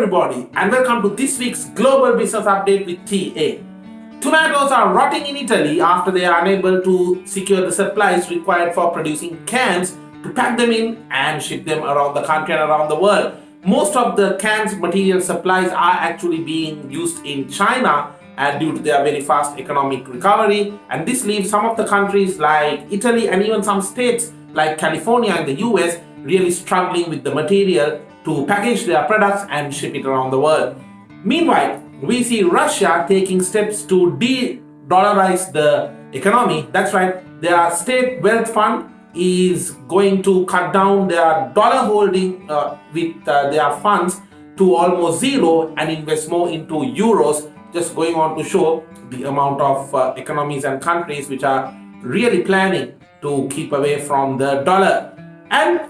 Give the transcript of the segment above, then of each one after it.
everybody, and welcome to this week's Global Business Update with TA. Tomatoes are rotting in Italy after they are unable to secure the supplies required for producing cans to pack them in and ship them around the country and around the world. Most of the cans material supplies are actually being used in China due to their very fast economic recovery, and this leaves some of the countries like Italy and even some states like California in the US really struggling with the material to package their products and ship it around the world. Meanwhile, we see Russia taking steps to de-dollarize the economy. That's right, their state wealth fund is going to cut down their dollar holding with their funds to almost zero and invest more into euros, just going on to show the amount of economies and countries which are really planning to keep away from the dollar. And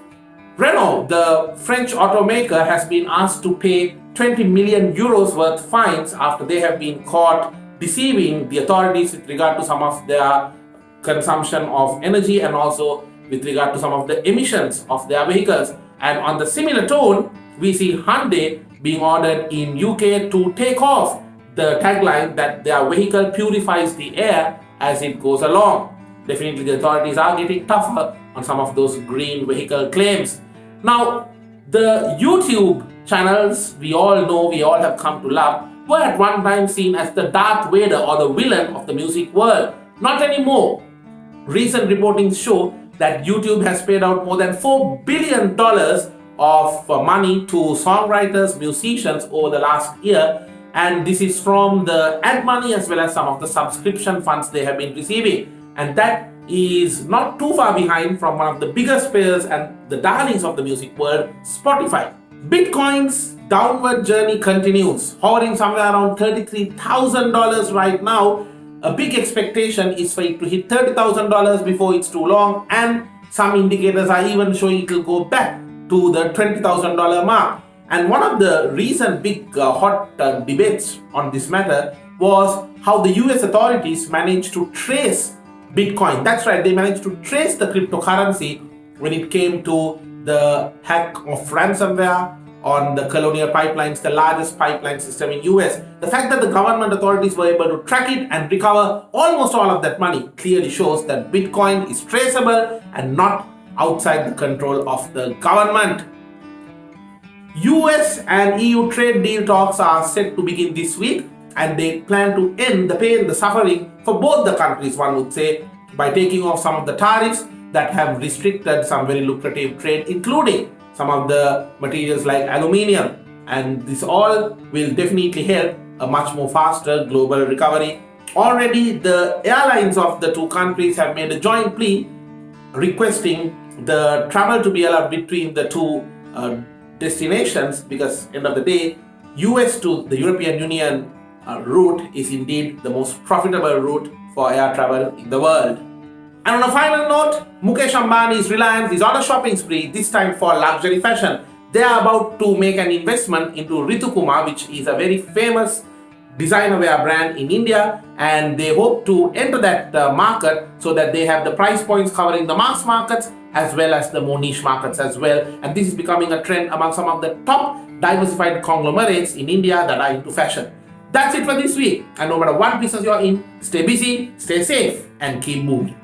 Renault, the French automaker, has been asked to pay 20 million euros worth fines after they have been caught deceiving the authorities with regard to some of their consumption of energy and also with regard to some of the emissions of their vehicles. And on the similar tone, we see Hyundai being ordered in UK to take off the tagline that their vehicle purifies the air as it goes along. Definitely the authorities are getting tougher on some of those green vehicle claims. Now, the YouTube channels we all know, we all have come to love, were at one time seen as the Darth Vader or the villain of the music world. Not anymore. Recent reportings show that YouTube has paid out more than $4 billion of money to songwriters, musicians over the last year, and this is from the ad money as well as some of the subscription funds they have been receiving. And that is not too far behind from one of the biggest players and the darlings of the music world, Spotify. Bitcoin's downward journey continues, hovering somewhere around $33,000 right now. A big expectation is for it to hit $30,000 before it's too long, and some indicators are even showing it will go back to the $20,000 mark. And one of the recent big hot debates on this matter was how the US authorities managed to trace Bitcoin. That's right, they managed to trace the cryptocurrency when it came to the hack of ransomware on the Colonial Pipelines, the largest pipeline system in US. The fact that the government authorities were able to track it and recover almost all of that money clearly shows that Bitcoin is traceable and not outside the control of the government. US and EU trade deal talks are set to begin this week, and they plan to end the pain, the suffering for both the countries, one would say, by taking off some of the tariffs that have restricted some very lucrative trade, including some of the materials like aluminium. And this all will definitely help a much more faster global recovery. Already the airlines of the two countries have made a joint plea requesting the travel to be allowed between the two destinations, because end of the day, US to the European Union route is indeed the most profitable route for air travel in the world. And on a final note, Mukesh Ambani's Reliance is on a shopping spree, this time for luxury fashion. They are about to make an investment into Ritukuma, which is a very famous designer wear brand in India, and they hope to enter that market so that they have the price points covering the mass markets as well as the more niche markets as well. And this is becoming a trend among some of the top diversified conglomerates in India that are into fashion. That's it for this week, and no matter what business you're in, stay busy, stay safe, and keep moving.